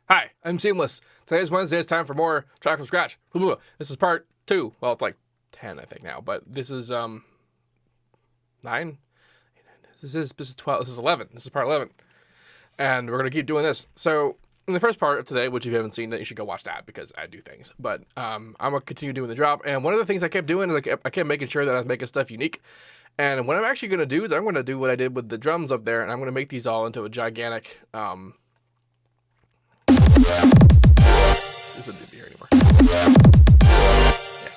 Hi, I'm Seamless. Today's Wednesday. It's time for more Track from Scratch. This is part 2. Well, it's like 10, I think now, but this is 9. This is 12. This is 11. This is part 11, and we're gonna keep doing this. So in the first part of today, which if you haven't seen that, you should go watch that because I do things. But I'm gonna continue doing the drop, and one of the things I kept doing is I kept making sure that I was making stuff unique. And what I'm actually gonna do is I'm gonna do what I did with the drums up there, and I'm gonna make these all into a gigantic. This isn't here anymore. Yeah.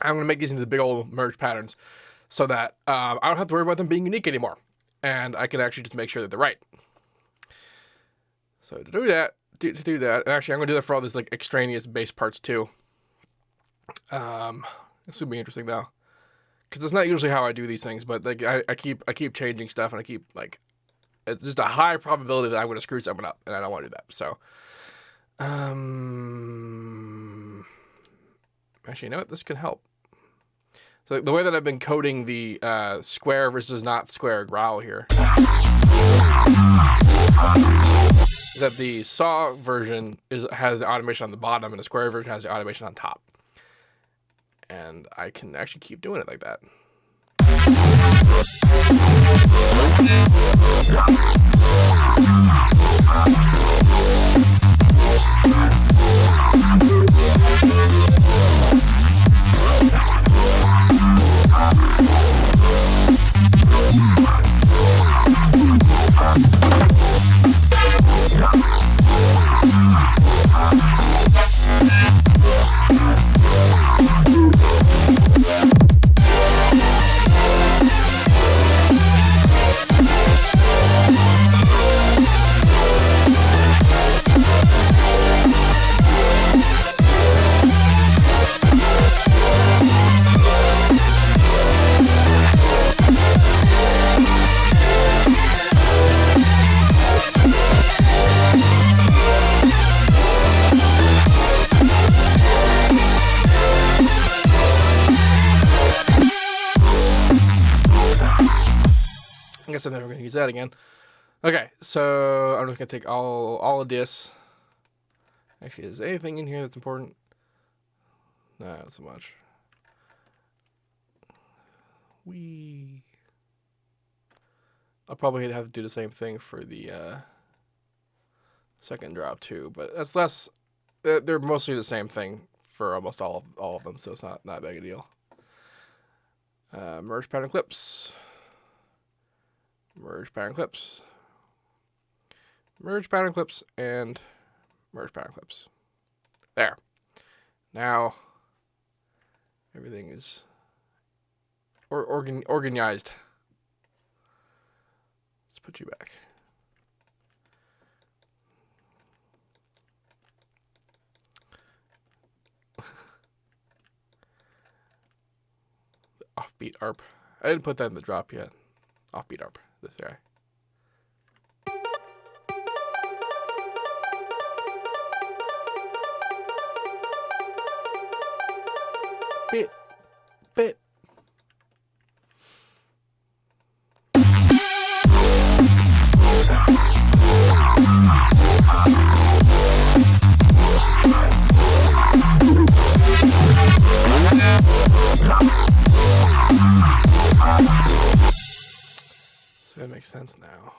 I'm going to make these into big old merge patterns so that I don't have to worry about them being unique anymore. And I can actually just make sure that they're right. So to do that, and actually I'm going to do that for all these like extraneous bass parts too. This will be interesting though. Because it's not usually how I do these things, but like I keep changing stuff, and I keep like, it's just a high probability that I'm going to screw something up, and I don't want to do that. So, actually, you know what? This can help. So the way that I've been coding the square versus not square growl here is that the saw version has the automation on the bottom, and the square version has the automation on top. And I can actually keep doing it like that. I guess I'm never going to use that again. Okay, so I'm just going to take all of this. Actually, is there anything in here that's important? No, not so much. I'll probably have to do the same thing for the second drop too, but that's less. They're mostly the same thing for almost all of them, so it's not big a deal. Merge pattern clips. Merge pattern clips. Merge pattern clips and merge pattern clips. There. Now everything is organized. Let's put you back. Offbeat ARP. I didn't put that in the drop yet. Offbeat ARP. This guy. Bit. So that makes sense now.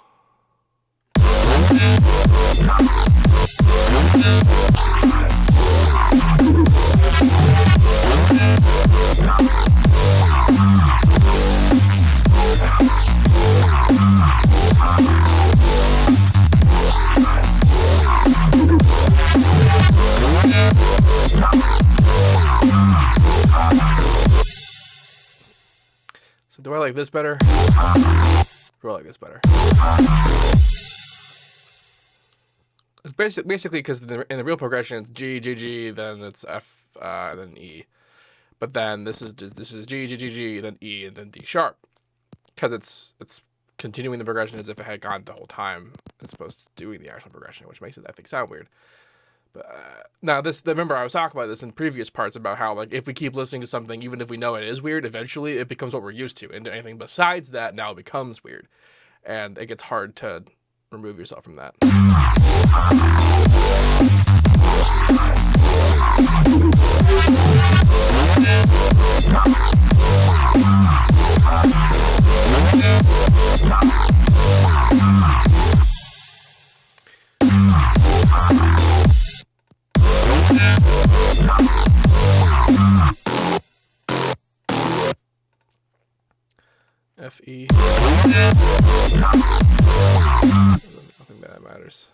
So do I like this better? Do I like this better? It's basically because in the real progression it's G, G, G, then it's F, then E. But then this is G, G, G, G, then E, and then D sharp. Because it's continuing the progression as if it had gone the whole time, as opposed to doing the actual progression, which makes it, I think, sound weird. But now remember I was talking about this in previous parts about how, like, if we keep listening to something, even if we know it is weird, eventually it becomes what we're used to, and anything besides that now becomes weird, and it gets hard to remove yourself from that. F-E. I don't think that matters.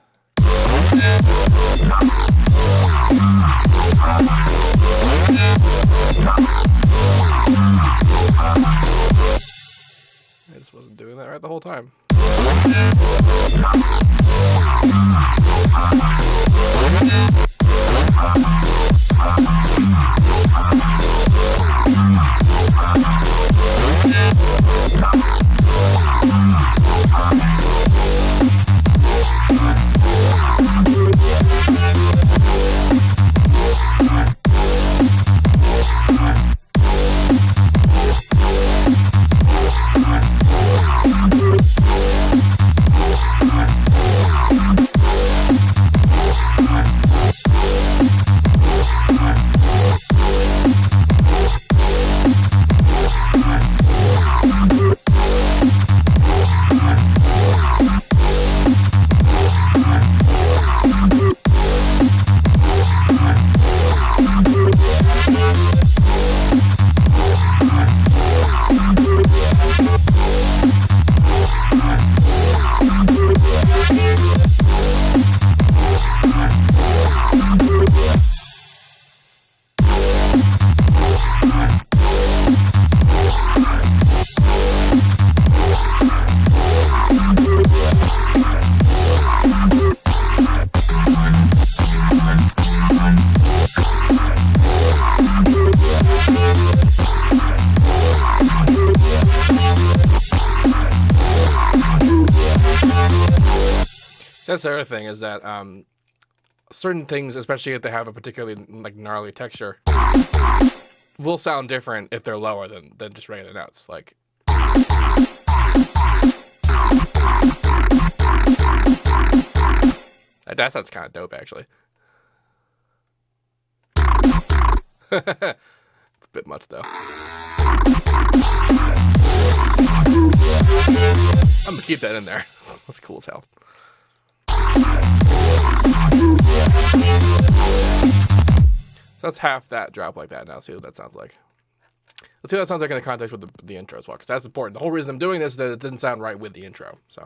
I just wasn't doing that right the whole time. That's the other thing, is that certain things, especially if they have a particularly like gnarly texture, will sound different if they're lower than just regular notes. Like that sounds kind of dope, actually. It's a bit much, though. I'm gonna keep that in there. That's cool as hell. So let's half that drop like that now. See what that sounds like. Let's see what that sounds like in the context with the intro as well, because that's important. The whole reason I'm doing this is that it didn't sound right with the intro. So.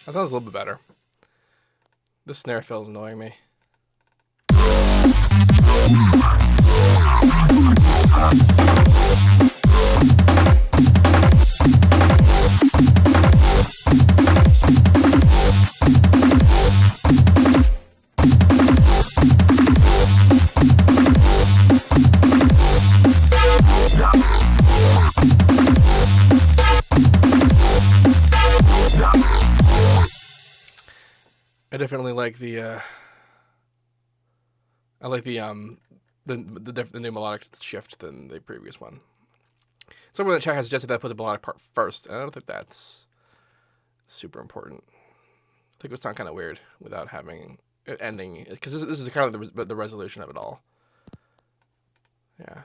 That was a little bit better. This snare fill is annoying me. I definitely like the I like the new melodic shift than the previous one. Someone in the chat has suggested that I put the melodic part first, and I don't think that's super important. I think it would sound kind of weird without having it ending, because this is kind of the resolution of it all. Yeah.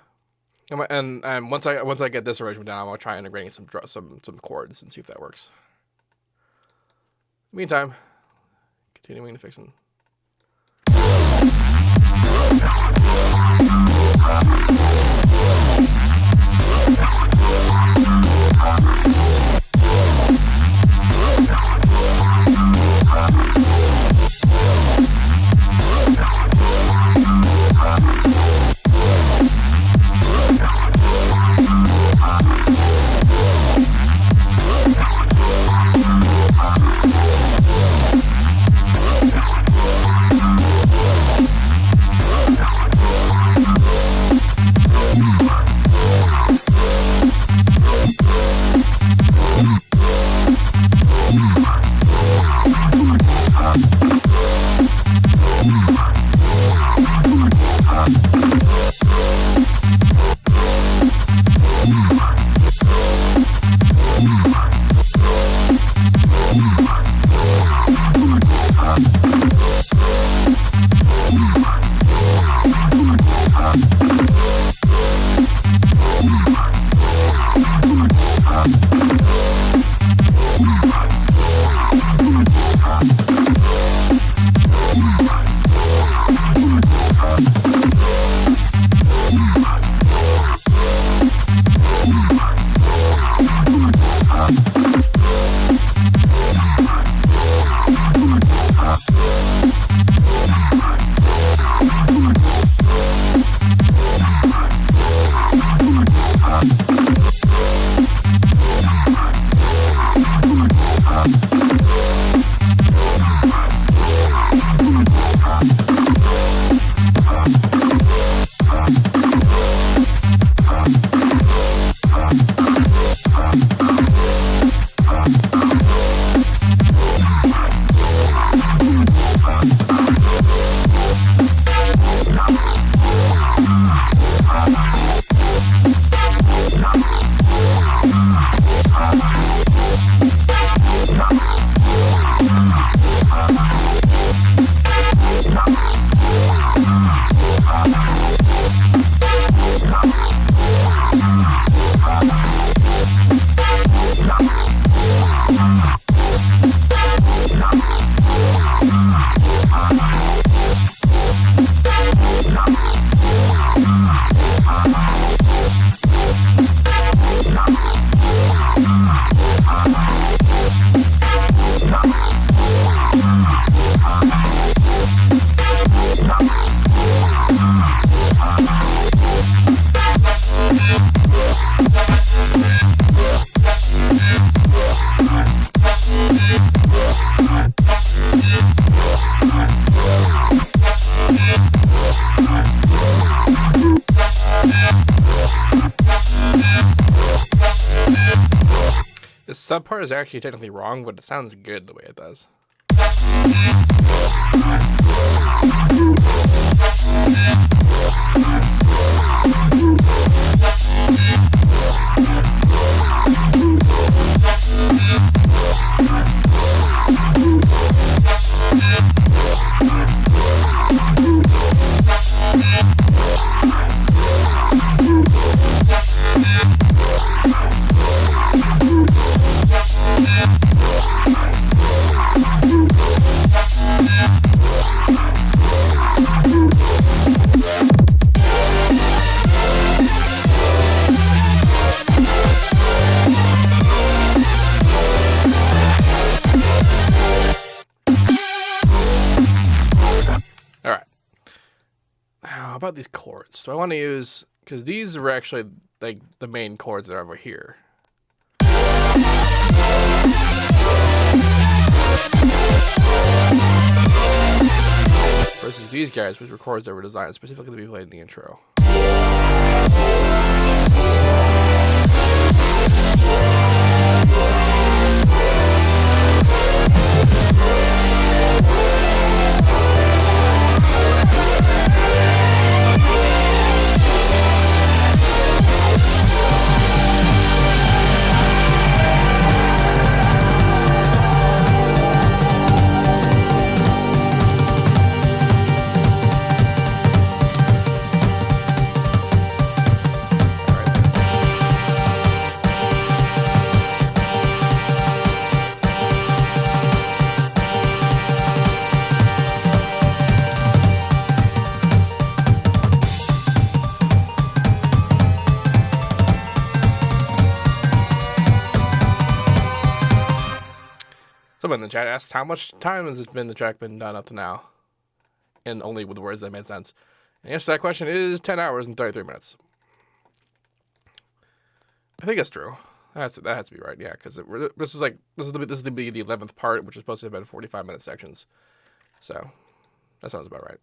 And once I get this arrangement down, I'll try integrating some chords and see if that works. Meantime, continuing to fix them. This sub part is actually technically wrong, but it sounds good the way it does. How about these chords? So I want to use, because these are actually like the main chords that are over here. Versus these guys, which were chords that were designed specifically to be played in the intro. Someone in the chat asked, how much time has it been the track been done up to now? And only with words that made sense. The answer to that question is 10 hours and 33 minutes. I think that's true. That has to be right, yeah, because this is the 11th part, which is supposed to have been 45-minute sections. So that sounds about right.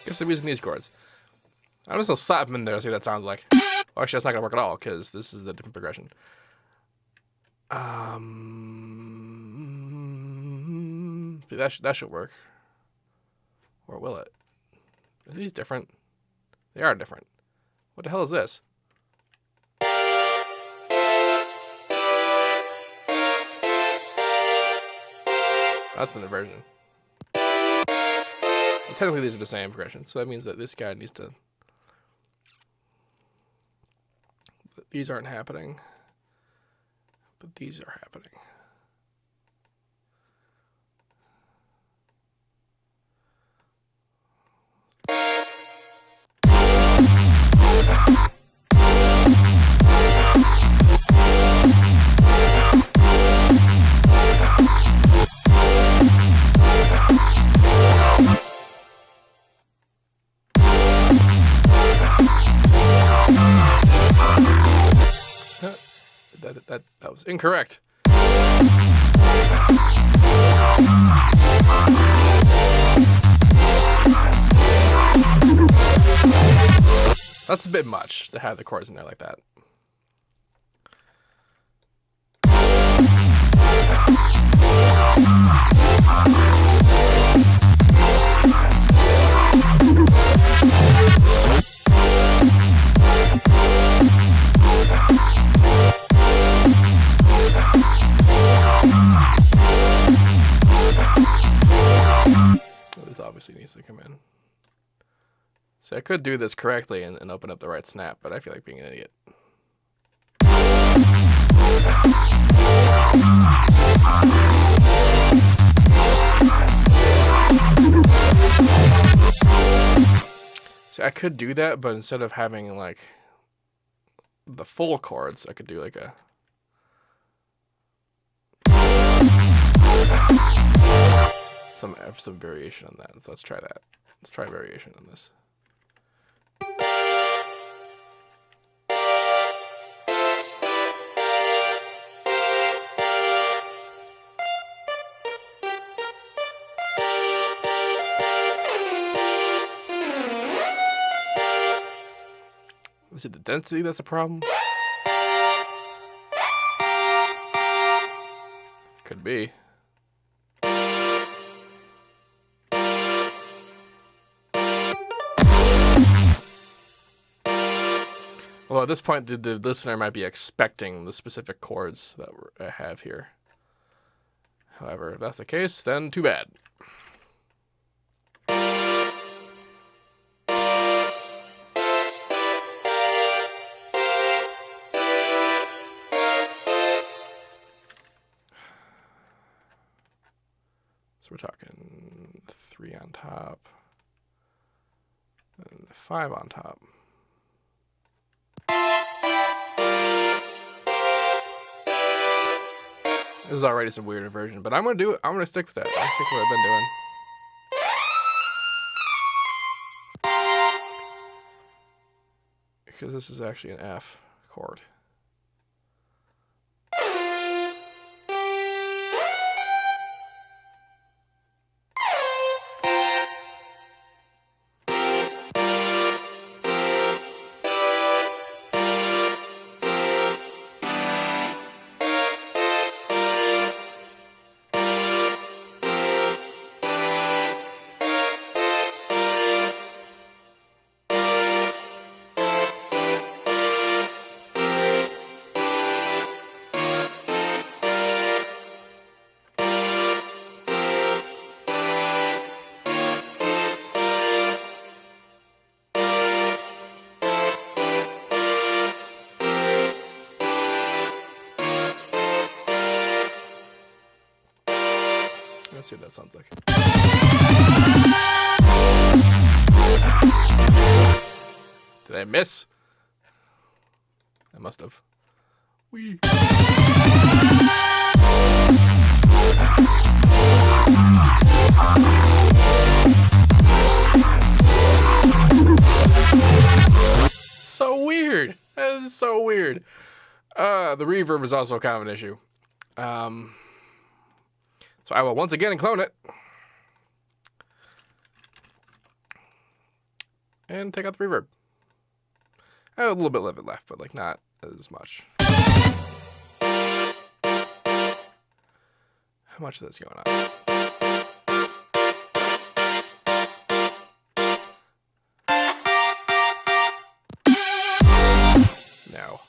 Guess I'm using these chords. I'm just gonna slap them in there and see what that sounds like. Well, actually, that's not gonna work at all because this is a different progression. That should work. Or will it? Are these different? They are different. What the hell is this? That's an inversion. Well, technically, these are the same progression, so that means that this guy needs to. These aren't happening, but these are happening. That was incorrect. That's a bit much to have the chords in there like that. This obviously needs to come in. So I could do this correctly and open up the right snap, but I feel like being an idiot. So I could do that, but instead of having like the full chords, I could do like a some variation on that. So let's try that. Let's try variation on this. Is it the density that's a problem? Could be. Well, at this point, the listener might be expecting the specific chords that I have here. However, if that's the case, then too bad. So we're talking 3 on top and 5 on top. This is already some weird inversion, but I'm gonna do it. I'm gonna stick with that. I'll stick with what I've been doing. Because this is actually an F chord. see what that sounds like. Did I miss? I must have. Wee. So weird. That is so weird. The reverb is also kind of an issue. So I will once again clone it. And take out the reverb. I have a little bit of it left, but like not as much. How much of this going on? No.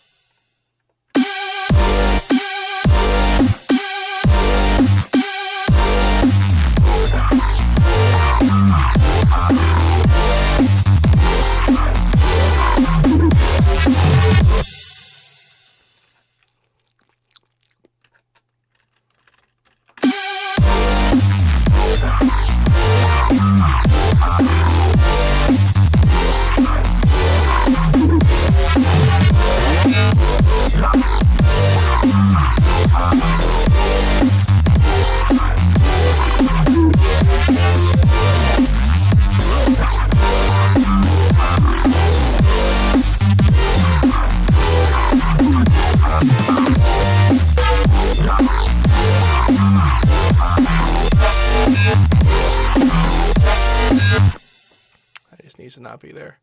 Needs to not be there.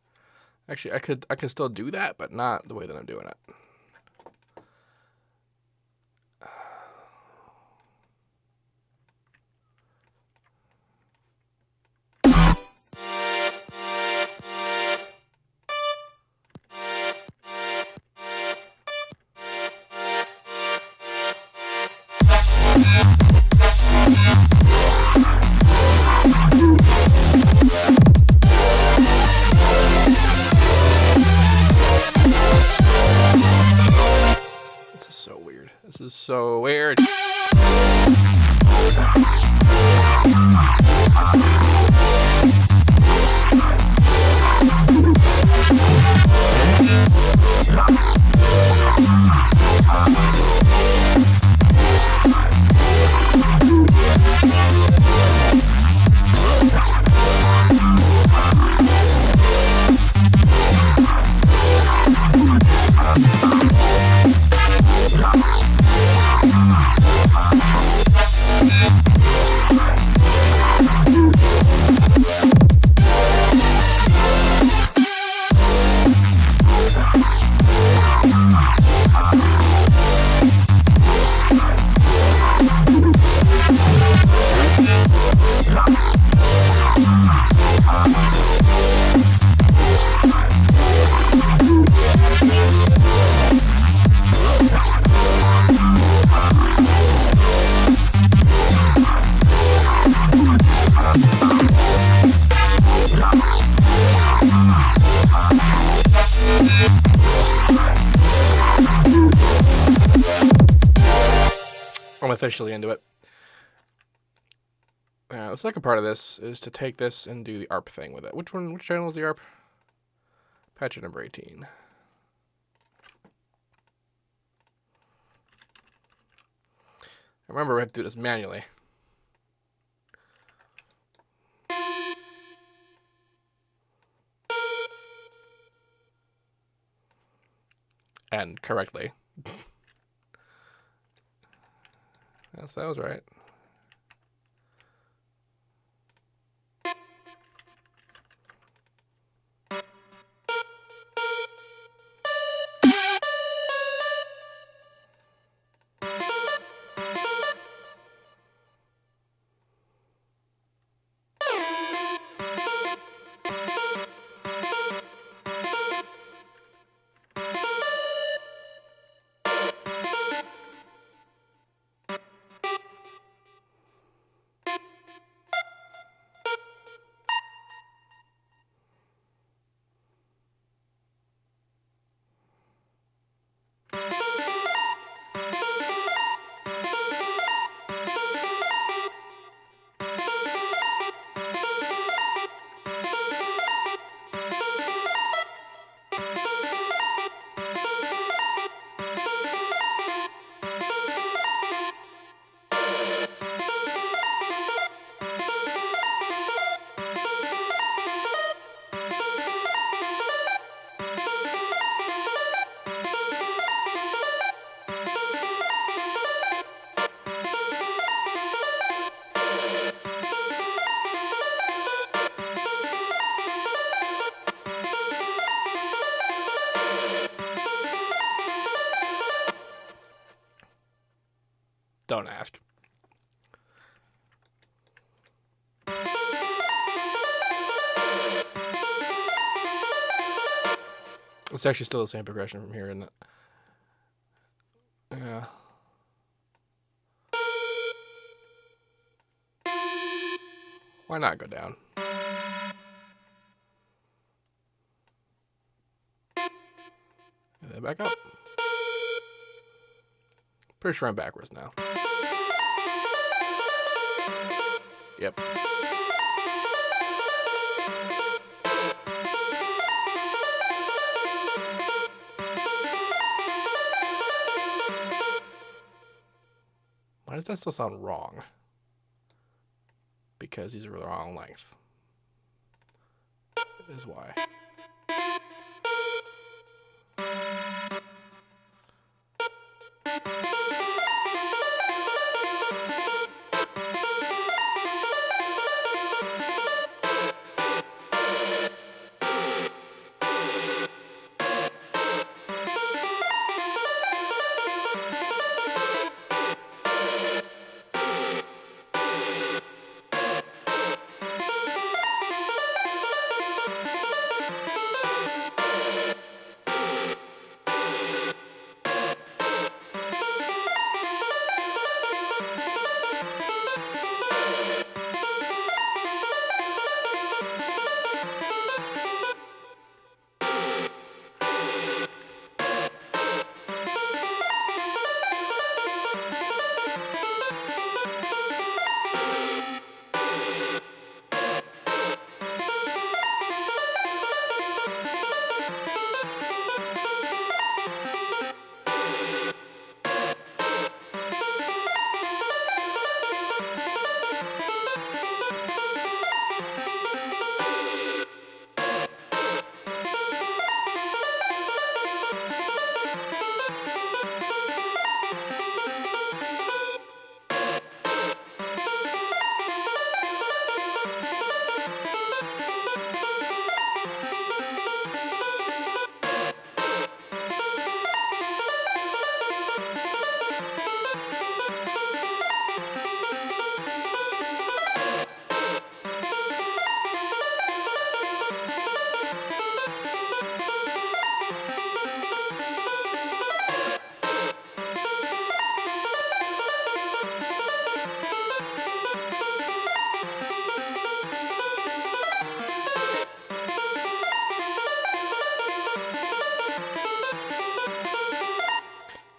Actually, I could still do that, but not the way that I'm doing it. This is so weird. I'm officially into it. The second part of this is to take this and do the ARP thing with it. Which channel is the ARP? Patch number 18. Remember, we have to do this manually. And correctly. Yes, that was right. It's actually still the same progression from here, isn't it? Yeah. Why not go down? And then back up. Pretty sure I'm backwards now. Yep. Why does that still sound wrong? Because these are the wrong length. Is why.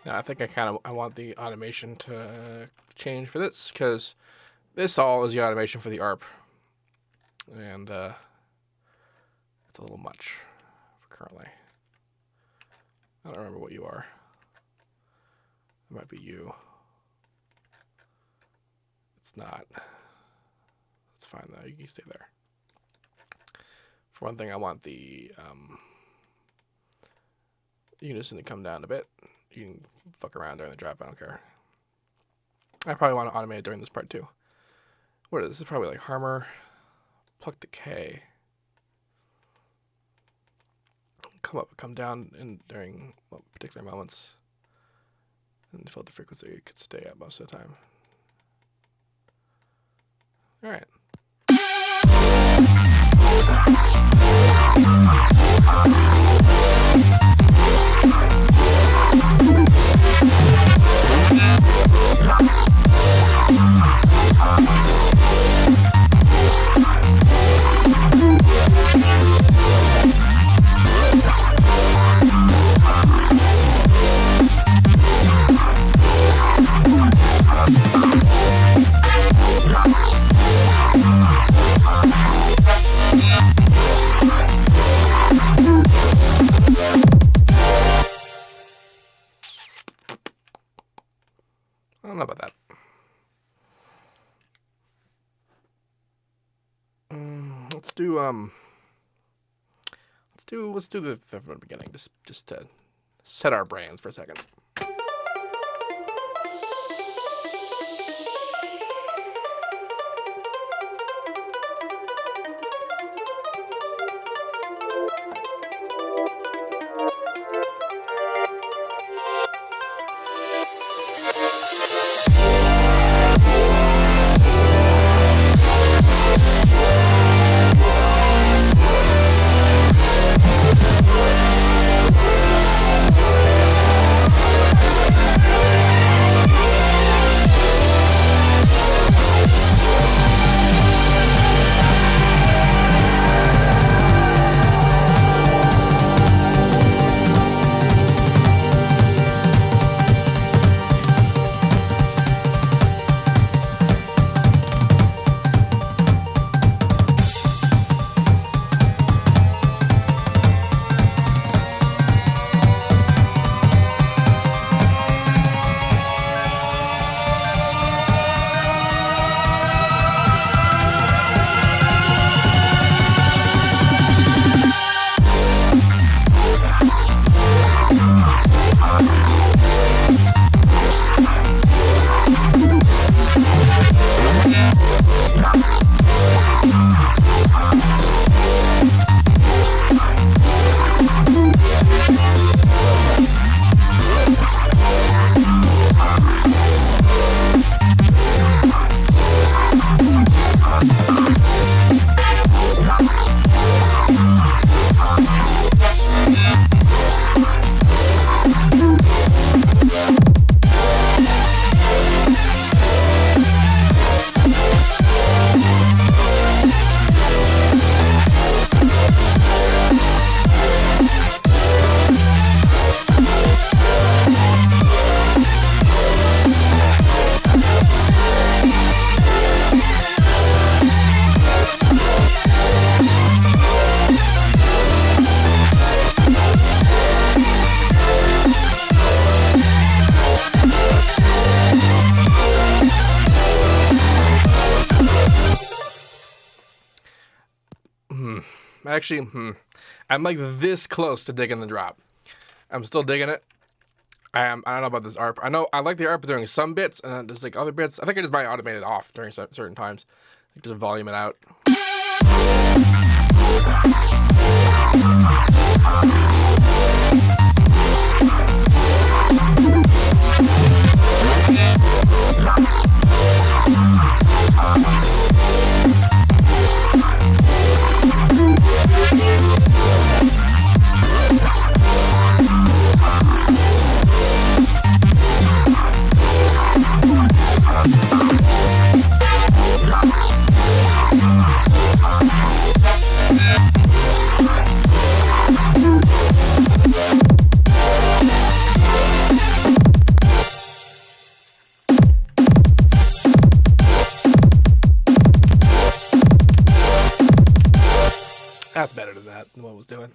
Now I think I want the automation to change for this, because this all is the automation for the ARP, and it's a little much for currently. I don't remember what you are. It might be you. It's not. It's fine though. You can stay there. For one thing, I want the unison to come down a bit. You can fuck around during the drop. I don't care. I probably want to automate it during this part too. What is this? Is probably like Harmer, pluck the K. Come up, come down, and during particular moments, and the filter frequency could stay up most of the time. All right. I don't know about that. Let's do the from the beginning, just to set our brains for a second. Actually, I'm like this close to digging the drop. I'm still digging it. I don't know about this ARP. I know I like the ARP during some bits, and then there's like other bits. I think I just might automate it off during certain times. Like just volume it out. That's better than that, than what I was doing.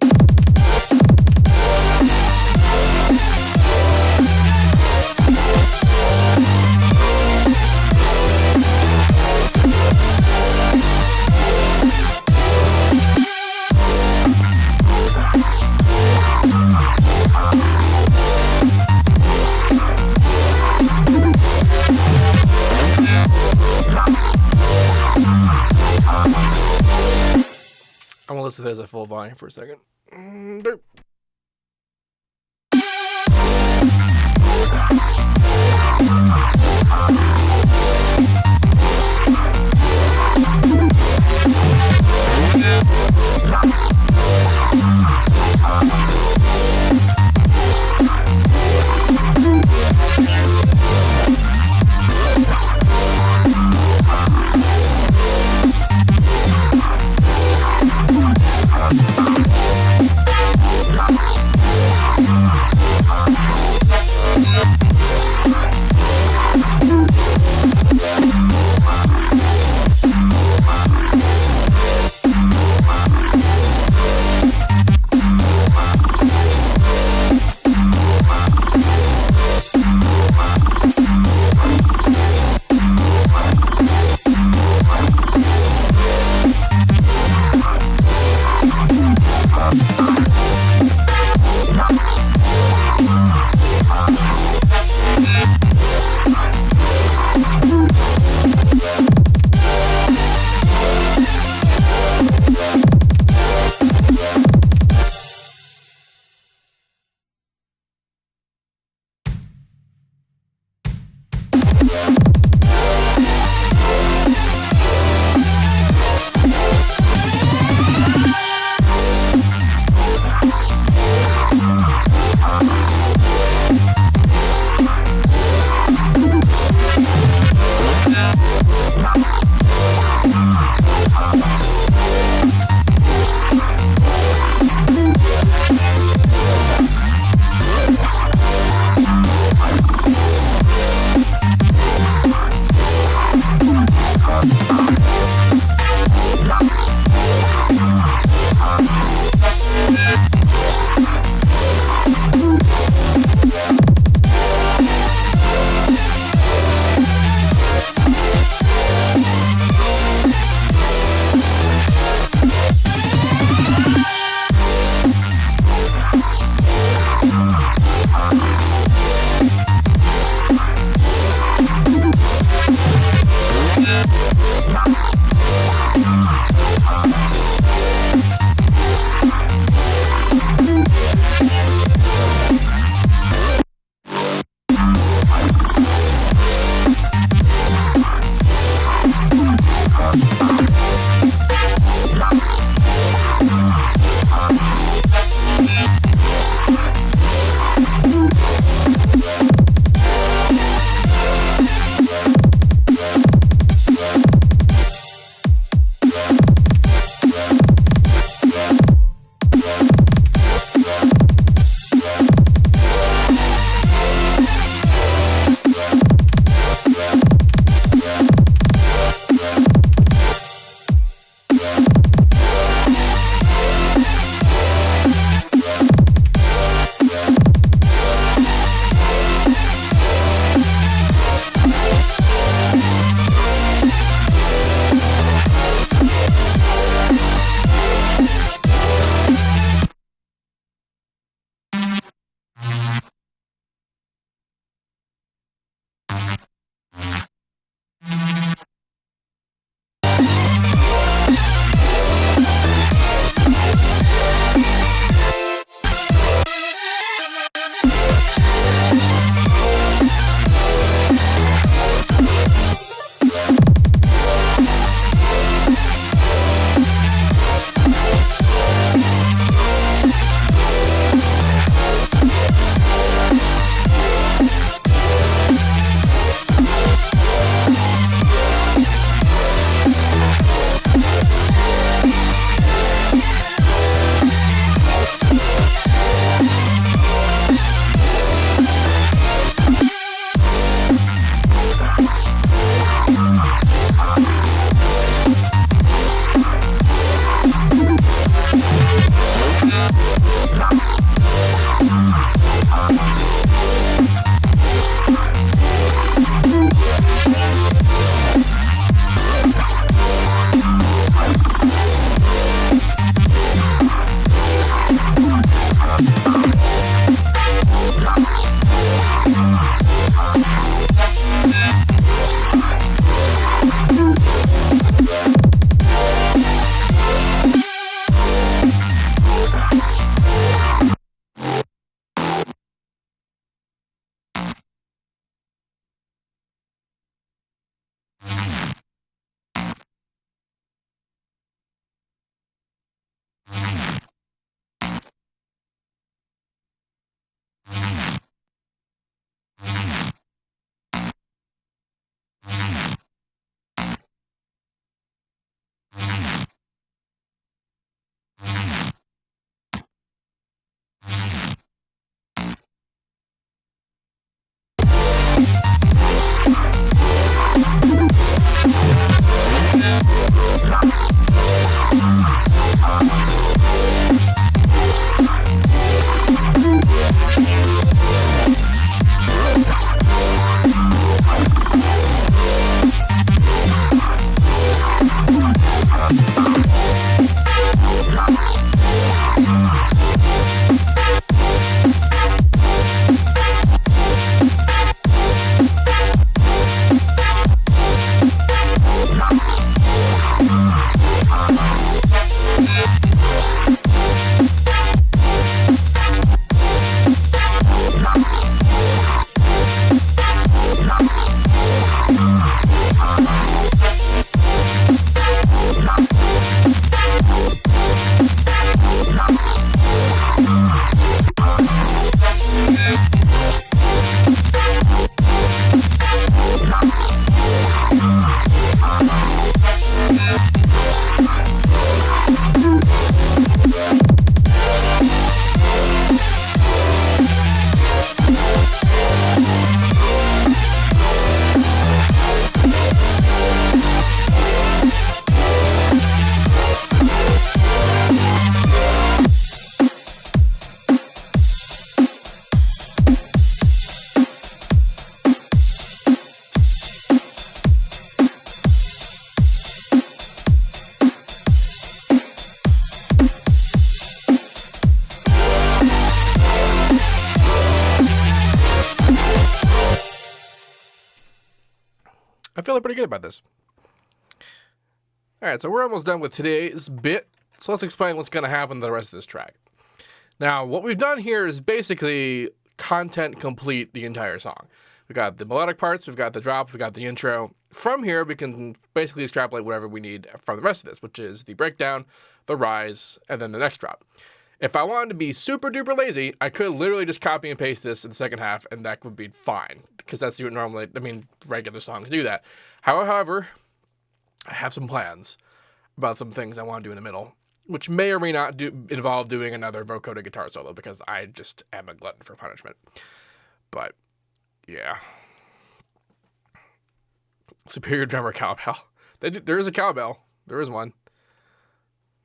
I'm gonna listen to this at full volume for a second. Derp. I'm feeling pretty good about this. All right, so we're almost done with today's bit. So let's explain what's going to happen to the rest of this track. Now, what we've done here is basically content complete the entire song. We've got the melodic parts, we've got the drop, we've got the intro. From here, we can basically extrapolate whatever we need from the rest of this, which is the breakdown, the rise, and then the next drop. If I wanted to be super duper lazy, I could literally just copy and paste this in the second half, and that would be fine, because that's what normally, regular songs do that. However, I have some plans about some things I want to do in the middle, which may or may not involve doing another vocoder guitar solo, because I just am a glutton for punishment. But, yeah. Superior drummer cowbell. There is a cowbell. There is one.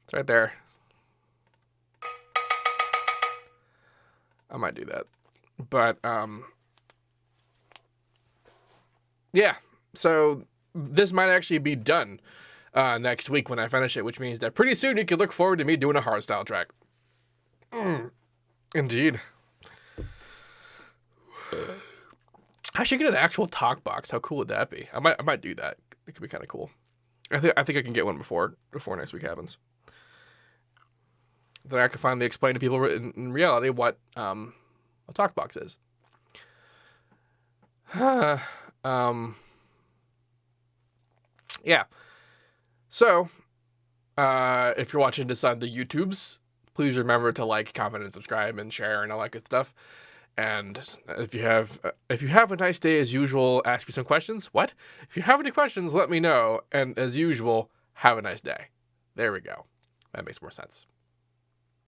It's right there. I might do that. But, yeah. So, this might actually be done next week when I finish it, which means that pretty soon you can look forward to me doing a hardstyle track. Indeed. I should get an actual talk box. How cool would that be? I might do that. It could be kind of cool. I think I can get one before next week happens. Then I can finally explain to people in reality what a talk box is. Yeah. So, if you're watching this on the YouTubes, please remember to like, comment, and subscribe, and share, and all that good stuff. And if you have a nice day as usual, ask me some questions. What? If you have any questions, let me know. And as usual, have a nice day. There we go. That makes more sense.